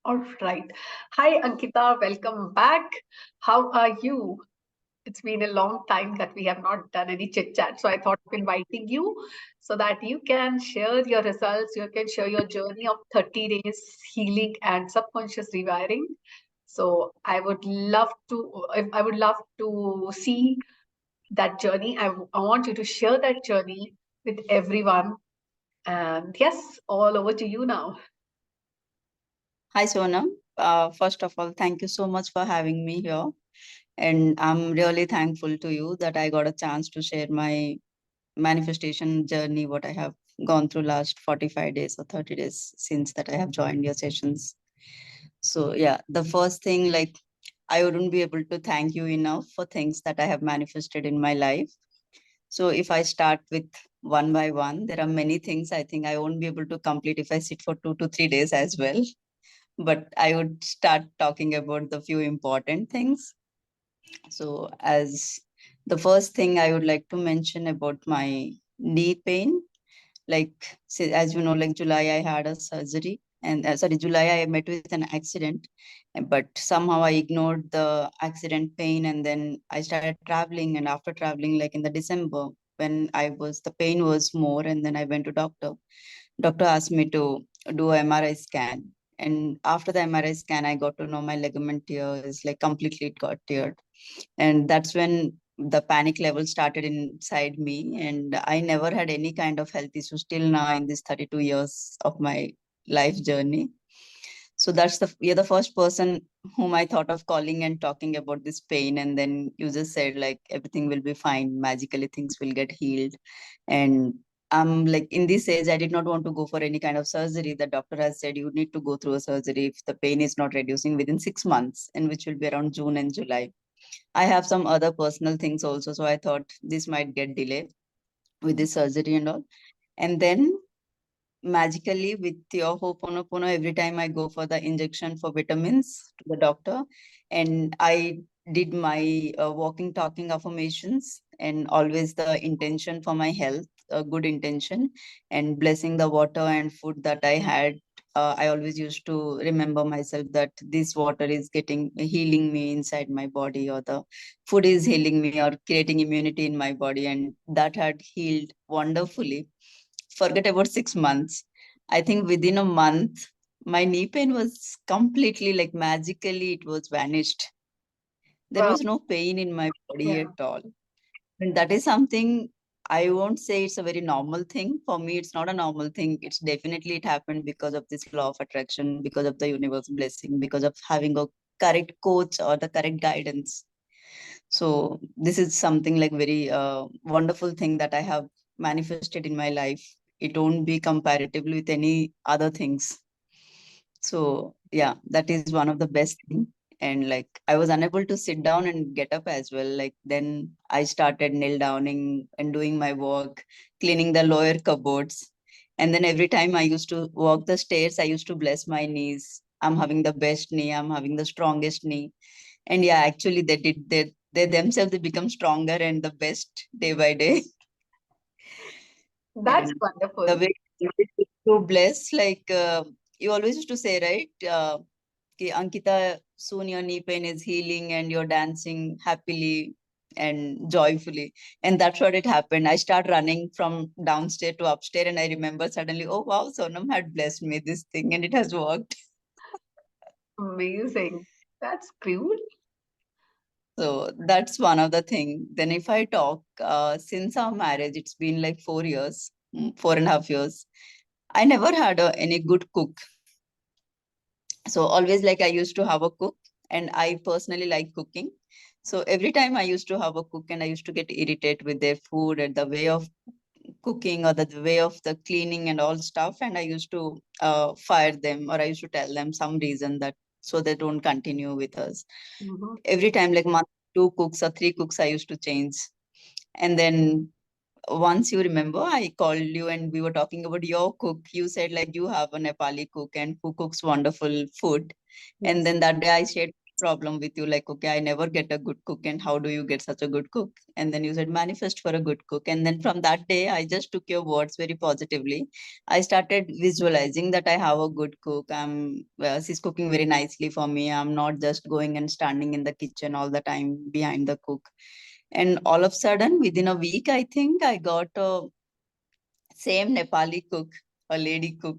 All right. Hi, Ankita. Welcome back. How are you? It's been a long time that we have not done any chit chat. So I thought of inviting you so that you can share your results. You can share your journey of 30 days healing and subconscious rewiring. So I would love to see that journey. I want you to share that journey with everyone. And yes, all over to you now. Hi, Sonam. First of all, thank you so much for having me here. And I'm really thankful to you that I got a chance to share my manifestation journey, what I have gone through last 45 days or 30 days since that I have joined your sessions. So yeah, the first thing, like, I wouldn't be able to thank you enough for things that I have manifested in my life. So if I start with one by one, there are many things I think I won't be able to complete if I sit for 2 to 3 days as well, but I would start talking about the few important things. So, as the first thing I would like to mention about my knee pain, like, as you know, like July, I had a surgery, and sorry, July, I met with an accident, but somehow I ignored the accident pain, and then I started traveling. And after traveling, like in the December, when the pain was more, and then I went to doctor asked me to do a MRI scan. And after the MRI scan, I got to know my ligament tear is like completely it got teared. And that's when the panic level started inside me. And I never had any kind of health issues till now in this 32 years of my life journey. So you're the first person whom I thought of calling and talking about this pain. And then you just said like everything will be fine. Magically things will get healed. And I'm like in this age, I did not want to go for any kind of surgery. The doctor has said you need to go through a surgery if the pain is not reducing within 6 months, and which will be around June and July. I have some other personal things also. So I thought this might get delayed with this surgery and all. And then magically with your Ho'oponopono, every time I go for the injection for vitamins to the doctor, and I did my walking, talking affirmations, and always the intention for my health, a good intention, and blessing the water and food that I had. I always used to remember myself that this water is getting healing me inside my body, or the food is healing me or creating immunity in my body, and that had healed wonderfully. Forget about 6 months. I think within a month, my knee pain was completely like magically it was vanished. There Wow. was no pain in my body Yeah. at all. And that is something I won't say it's a very normal thing. For me, it's not a normal thing. It's definitely it happened because of this law of attraction, because of the universe blessing, because of having a correct coach or the correct guidance. So this is something like very wonderful thing that I have manifested in my life. It won't be comparatively with any other things. So yeah, that is one of the best thing. And like I was unable to sit down and get up as well. Like then I started kneel downing and doing my work, cleaning the lower cupboards. And then every time I used to walk the stairs, I used to bless my knees. I'm having the best knee. I'm having the strongest knee. And yeah, actually they themselves they become stronger and the best day by day. That's And the wonderful. way you used to bless, like you always used to say, right? Ki Ankita, soon your knee pain is healing and you're dancing happily and joyfully. And that's what it happened. I start running from downstairs to upstairs, and I remember suddenly, oh wow, Sonam had blessed me this thing and it has worked. Amazing. That's cool. So that's one of the thing. Then if I talk, since our marriage, it's been like 4 years, 4.5 years. I never had any good cook. So always like I used to have a cook, and I personally like cooking. So every time I used to have a cook, and I used to get irritated with their food and the way of cooking or the way of the cleaning and all stuff. And I used to fire them, or I used to tell them some reason that so they don't continue with us. Mhm. Every time, like month, two cooks or three cooks, I used to change. And then once you remember, I called you and we were talking about your cook. You said like you have a Nepali cook and who cooks wonderful food. And Yes. then that day I shared problem with you, like, okay, I never get a good cook, and how do you get such a good cook? And then you said manifest for a good cook, and then from that day I just took your words very positively. I started visualizing that I have a good cook. She's cooking very nicely for me. I'm not just going and standing in the kitchen all the time behind the cook. And all of a sudden, within a week, I think I got a same Nepali cook, a lady cook,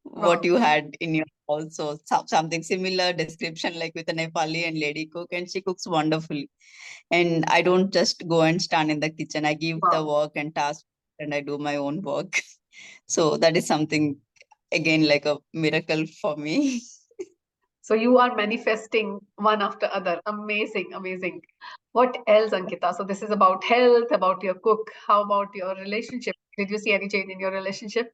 what Wow. you had in your house. So something similar description, like with a Nepali and lady cook, and she cooks wonderfully. And I don't just go and stand in the kitchen. I give the Wow. work and task, and I do my own work. So that is something again like a miracle for me. So you are manifesting one after other. Amazing, amazing. What else, Ankita? So this is about health, about your cook. How about your relationship? Did you see any change in your relationship?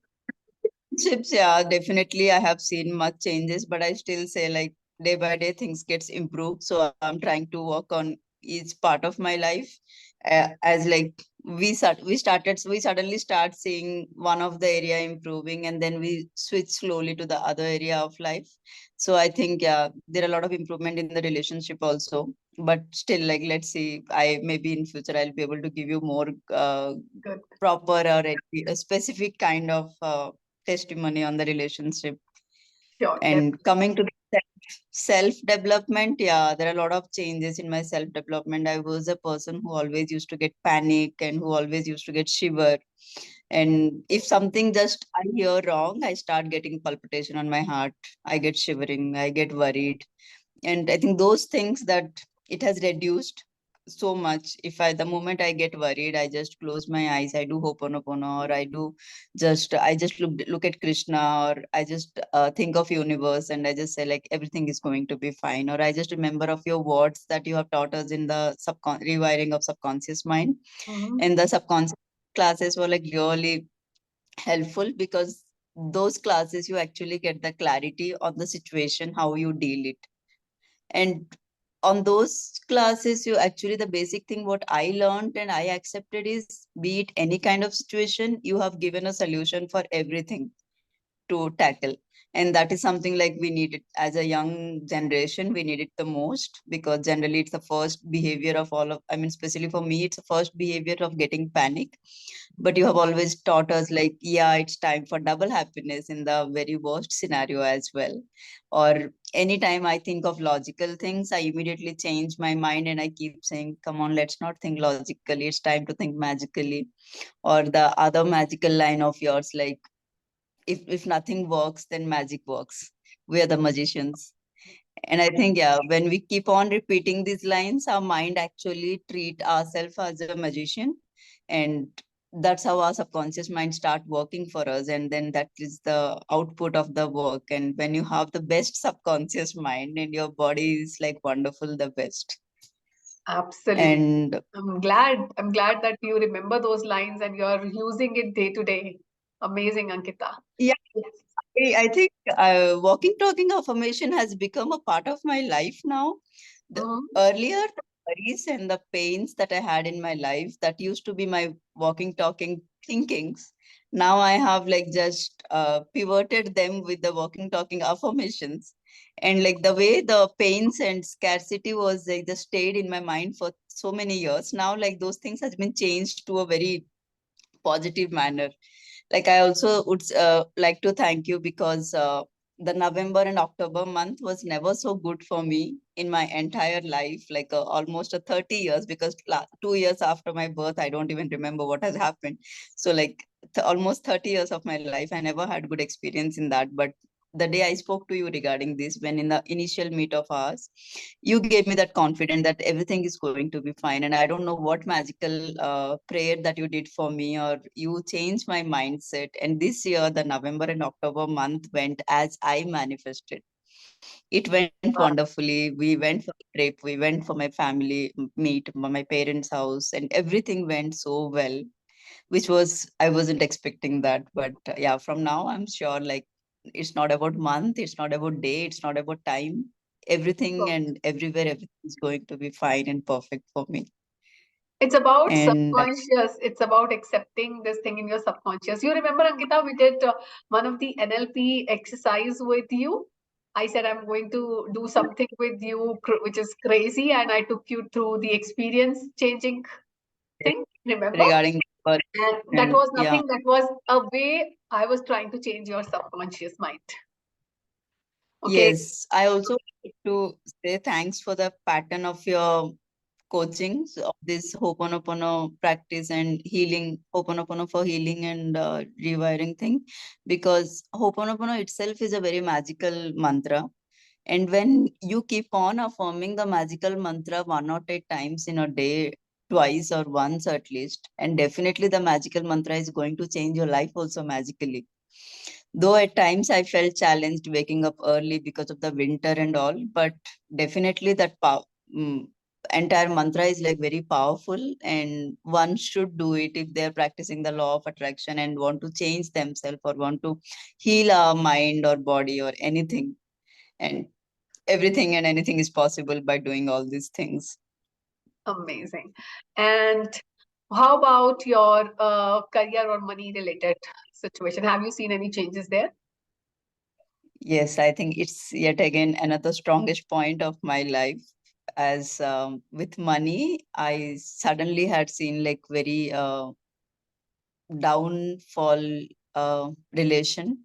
Chips, yeah, definitely. I have seen much changes, but I still say like day by day things gets improved. So I'm trying to work on each part of my life. As like we suddenly start seeing one of the area improving, and then we switch slowly to the other area of life. So I think yeah, there are a lot of improvement in the relationship also. But still, like let's see. I maybe in future I'll be able to give you more Good. proper or a specific kind of testimony on the relationship. Sure, And definitely. coming to the self development, yeah, there are a lot of changes in my self development. I was a person who always used to get panic and who always used to get shiver. And if something just I hear wrong, I start getting palpitation on my heart. I get shivering, I get worried. And I think those things that it has reduced so much. If I the moment I get worried, I just close my eyes, I do hoponopono, or I just look at Krishna, or I just think of universe, and I just say like everything is going to be fine, or I just remember of your words that you have taught us in the rewiring of subconscious mind. Mhm. And the subconscious classes were like really helpful, because those classes you actually get the clarity on the situation, how you deal it. And on those classes, you actually, the basic thing what I learned and I accepted is, be it any kind of situation, you have given a solution for everything to tackle. And that is something like we need it as a young generation. We need it the most, because generally it's the first behavior of all of, I mean, especially for me, it's the first behavior of getting panic. But you have always taught us like, yeah, it's time for double happiness in the very worst scenario as well. Or anytime I think of logical things, I immediately change my mind and I keep saying, come on, let's not think logically, it's time to think magically. Or the other magical line of yours, like, if nothing works, then magic works. We are the magicians. And I think, yeah, when we keep on repeating these lines, our mind actually treat ourselves as a magician. And that's how our subconscious mind start working for us. And then that is the output of the work. And when you have the best subconscious mind, and your body is like wonderful, the best. Absolutely. And I'm glad that you remember those lines and you're using it day to day. Amazing, Ankita. yeah, Yes. I think walking, talking affirmation has become a part of my life now. The Mhm. earlier, the worries and the pains that I had in my life, that used to be my walking, talking thinkings. Now I have like just pivoted them with the walking, talking affirmations. And like the way the pains and scarcity was like just stayed in my mind for so many years. Now like those things has been changed to a very positive manner. Like I also would like to thank you, because the November and October month was never so good for me in my entire life, like almost a 30 years, because 2 years after my birth, I don't even remember what has happened. So like almost 30 years of my life, I never had good experience in that. But the day I spoke to you regarding this, when in the initial meet of ours, you gave me that confidence that everything is going to be fine. And I don't know what magical prayer that you did for me, or you changed my mindset. And this year, the November and October month went as I manifested. It went Wow. wonderfully. We went for a trip, we went for my family meet, my parents house, and everything went so well, which was, I wasn't expecting that. But yeah, from now I'm sure like it's not about month, it's not about day, it's not about time. Everything and everywhere, everything is going to be fine and perfect for me. It's about And subconscious. It's about accepting this thing in your subconscious. You remember, Ankita, we did one of the NLP exercise with you. I said I'm going to do something with you, which is crazy, and I took you through the experience changing thing. Remember? regarding work. And that And was yeah, nothing. That was a way I was trying to change your subconscious mind. Okay. yes, I also want to say thanks for the pattern of your coachings of this Ho'oponopono practice and healing, Ho'oponopono for healing and rewiring thing, because Ho'oponopono itself is a very magical mantra. And when you keep on affirming the magical mantra 1 or 2 times in a day, twice or once at least, and definitely the magical mantra is going to change your life also magically. Though at times I felt challenged waking up early because of the winter and all, but definitely that mm, entire mantra is like very powerful, and one should do it if they're practicing the law of attraction and want to change themselves or want to heal our mind or body or anything. And everything and anything is possible by doing all these things. Amazing. And how about your career or money related situation? Have you seen any changes there? Yes, I think it's yet again another strongest point of my life. As with money, I suddenly had seen like very downfall relation.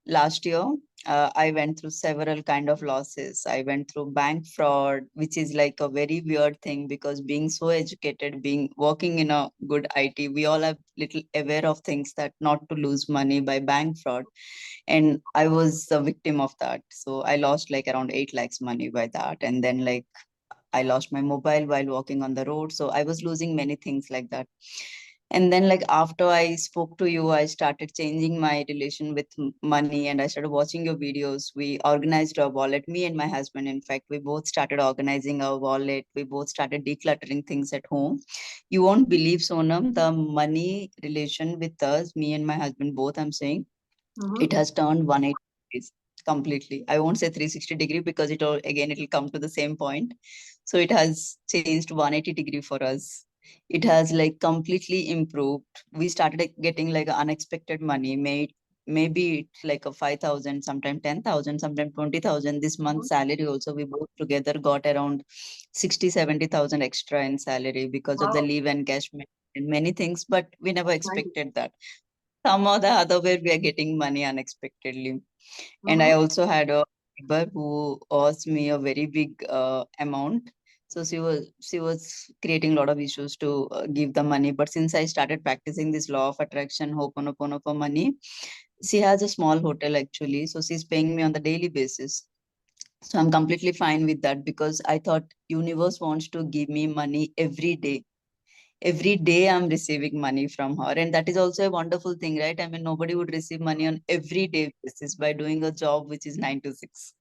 Last year, I went through several kind of losses. I went through bank fraud, which is like a very weird thing because being so educated, being working in a good IT, we all are little aware of things that not to lose money by bank fraud, and I was a victim of that. So I lost like around 8 lakhs money by that, and then like I lost my mobile while walking on the road. So I was losing many things like that. And then, like, after I spoke to you, I started changing my relation with money and I started watching your videos. We organized our wallet, me and my husband. In fact, we both started organizing our wallet. We both started decluttering things at home. You won't believe, Sonam, the money relation with us, me and my husband, both, I'm saying, Mm-hmm. it has turned 180 degrees completely. I won't say 360-degree because it'll come to the same point. So it has changed 180-degree for us. It has like completely improved. We started getting like unexpected money. Maybe it's like a 5,000, sometimes 10,000, sometimes 20,000. This month's salary also, we both together got around 60, 70,000 extra in salary because of the Wow. leave encashment and many things, but we never Nice. expected that. Some or the other way we are getting money unexpectedly. And I Mm-hmm. also had a neighbor who owes me a very big amount. So she was creating a lot of issues to give the money. But since I started practicing this law of attraction, Ho'oponopono for money, she has a small hotel actually. So she's paying me on the daily basis. So I'm completely fine with that because I thought universe wants to give me money every day I'm receiving money from her, and that is also a wonderful thing, right? I mean, nobody would receive money on everyday basis by doing a job which is 9 to 6.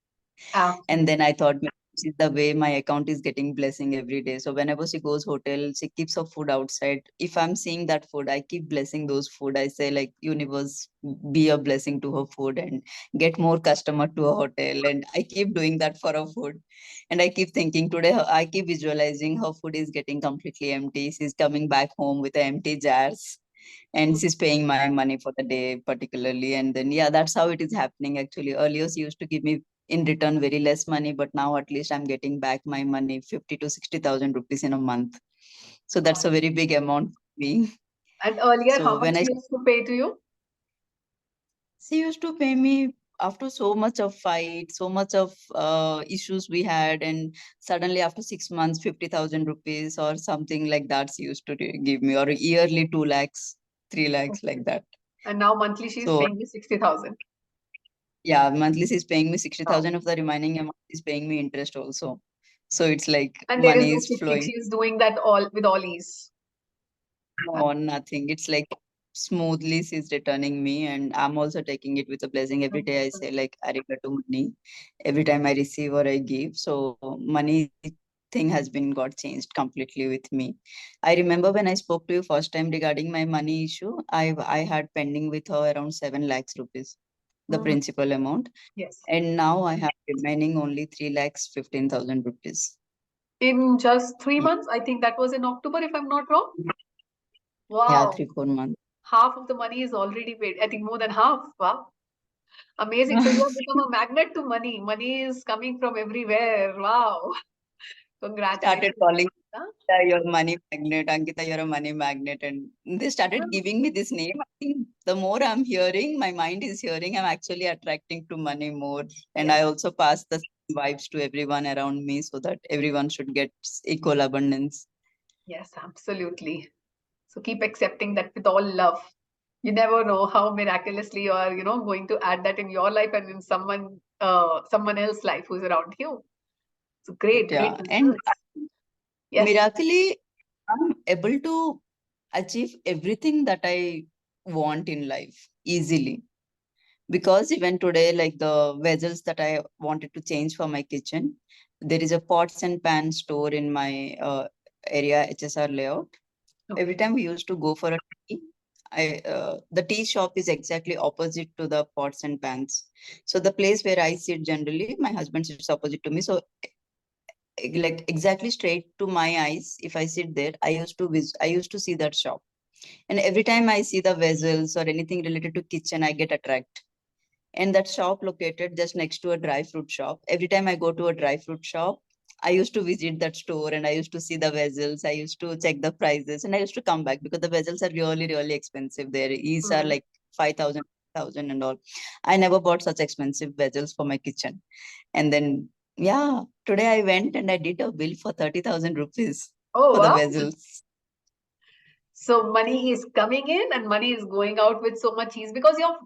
And then Absolutely. I thought, "Man, this is the way my account is getting blessing every day." So whenever she goes hotel, she keeps her food outside. If I'm seeing that food, I keep blessing those food. I say like, universe, be a blessing to her food and get more customer to a hotel. And I keep doing that for her food. And I keep thinking today, I keep visualizing her food is getting completely empty. She's coming back home with empty jars and she's paying my money for the day particularly. And then yeah, that's how it is happening actually. Earlier she used to give me in return very less money, but now at least I'm getting back my money 50 to 60,000 rupees in a month. So that's Wow. a very big amount for me. And earlier, how So much when I she used to pay to you? she used to pay me after so much of fight, so much of issues we had, and suddenly after 6 months, 50,000 rupees or something like that she used to give me, or yearly 2 lakhs, 3 lakhs Okay. like that. And now monthly she is So paying you 60,000. yeah, monthly she's paying me Wow. 60,000 of the remaining amount is paying me interest also. So it's like And there is money no is cheating. flowing. She is doing that all with all ease. No, nothing. It's like smoothly she's returning me, and I'm also taking it with a blessing. Every day I say like arigato money every time I receive or I give. So money thing has been got changed completely with me. I remember when I spoke to you first time regarding my money issue, I had pending with her around 7 lakhs rupees, the Mhm. principal amount. Yes. And now I have remaining only 3 lakhs 15,000 rupees. In just 3 months, I think that was in October, if I'm not wrong. Yeah, Wow. 3, 4 months. Half of the money is already paid. I think more than half. Wow. Amazing. So you have become a magnet to money. Money is coming from everywhere. Wow. Started Congratulations, calling Ankita. You're a money magnet, Ankita, you're a money magnet. And they started giving me this name. I think the more I'm hearing, my mind is hearing, I'm actually attracting to money more. And I Yes, also pass the same vibes to everyone around me so that everyone should get equal abundance. yes, absolutely. So keep accepting that with all love. You never know how miraculously you are, going to add that in your life and in someone else's life who's around you. So great, great Yeah. And results. Yes. miraculously, I'm able to achieve everything that I want in life easily. Because even today, like the vessels that I wanted to change for my kitchen, there is a pots and pans store in my area, HSR layout. Every Okay. time we used to go for a tea, the tea shop is exactly opposite to the pots and pans. So the place where I sit generally, my husband sits opposite to me. So like exactly straight to my eyes, if I sit there, I used to see that shop. And every time I see the vessels or anything related to kitchen, I get attracted. And that shop located just next to a dry fruit shop. Every time I go to a dry fruit shop, I used to visit that store and I used to see the vessels. I used to check the prices and I used to come back because the vessels are really, really expensive. Their ease are Mhm. like 5,000, and all. I never bought such expensive vessels for my kitchen. And then, yeah, today I went and I did a bill for 30,000 rupees Oh, for the wow. vessels. So money is coming in and money is going out with so much ease because your,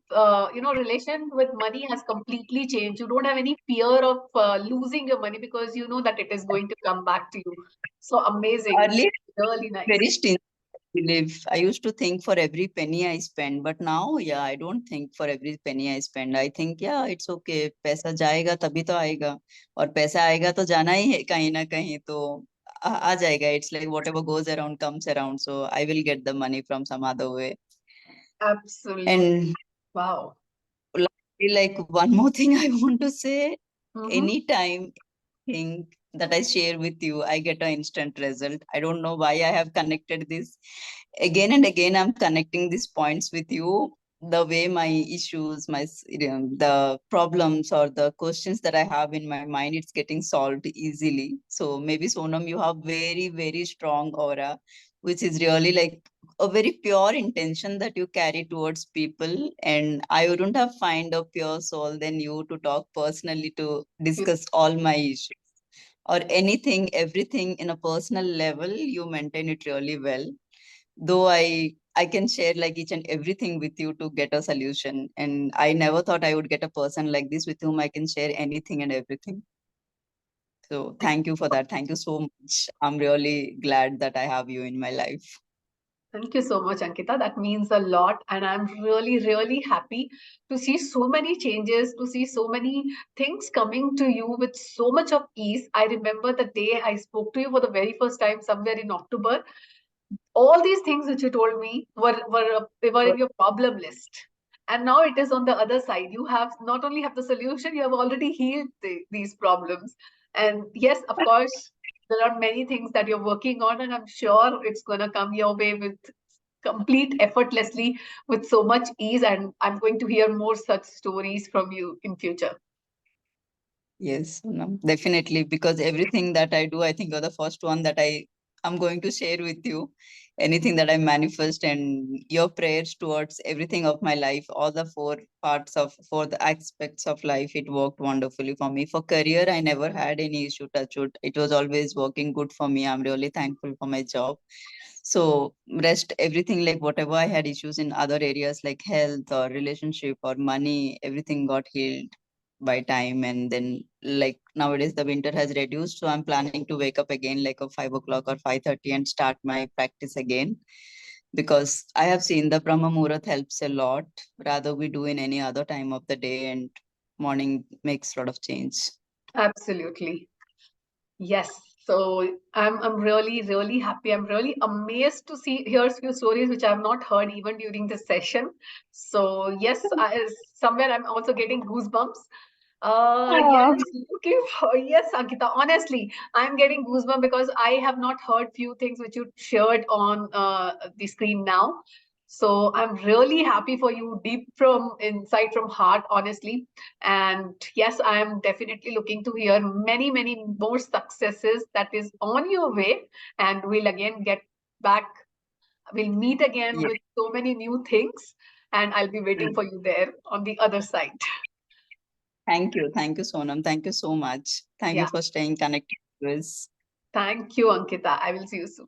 relation with money has completely changed. You don't have any fear of losing your money because you know that it is going to come back to you. So amazing. Earlier, Really nice. very stingy. Believe I used to think for every penny I spend, but now, yeah, I don't think for every penny I spend. I think, yeah, it's okay. पैसा जाएगा तभी तो आएगा और पैसा आएगा तो जाना ही है कहीं ना कहीं तो आ जाएगा. It's like whatever goes around comes around. So I will get the money from some other way. Absolutely. And Wow. like one more thing I want to say, Mm-hmm. anytime thing that I share with you, I get an instant result. I don't know why I have connected this. Again and again, I'm connecting these points with you. The way my issues, the problems or the questions that I have in my mind, it's getting solved easily. So maybe Sonam, you have very, very strong aura, which is really like a very pure intention that you carry towards people. And I wouldn't have find a pure soul than you to talk personally to discuss all my issues or anything, everything in a personal level. You maintain it really well. Though I can share like each and everything with you to get a solution. And I never thought I would get a person like this with whom I can share anything and everything. So thank you for that. Thank you so much. I'm really glad that I have you in my life. Thank you so much, Ankita. That means a lot. And I'm really, really happy to see so many changes, to see so many things coming to you with so much of ease. I remember the day I spoke to you for the very first time, somewhere in October. All these things which you told me were in your problem list, and now it is on the other side. You have not only have the solution, you have already healed these problems. And yes, of course, there are many things that you're working on, and I'm sure it's going to come your way with complete effortlessly, with so much ease. And I'm going to hear more such stories from you in future. Yes, no, definitely. Because everything that I do, I think you're the first one that I'm going to share with you. Anything that I manifest and your prayers towards everything of my life, all the four the aspects of life, it worked wonderfully for me. For career, I never had any issue, touch wood. It was always working good for me. I'm really thankful for my job. So rest everything, like whatever I had issues in other areas like health or relationship or money, everything got healed by time. And then like nowadays the winter has reduced, so I'm planning to wake up again like a 5 o'clock or 5:30 and start my practice again, because I have seen the Brahma Muhurat helps a lot, rather we do in any other time of the day, and morning makes a lot of change. Absolutely. Yes. So I'm really, really happy. I'm really amazed to see hear few stories which I have not heard even during the session. So yes, somewhere I'm also getting goosebumps. Yes, Ah, looking for yes, Ankita. Honestly, I'm getting goosebumps because I have not heard few things which you shared on the screen now. So I'm really happy for you, deep from inside, from heart, honestly. And yes, I am definitely looking to hear many, many more successes that is on your way. And we'll again get back. We'll meet again Yeah. with so many new things. And I'll be waiting for Mm. you there on the other side. Thank you. Thank you, Sonam. Thank you so much. Thank you Yeah. for staying connected to us. Thank you, Ankita. I will see you soon.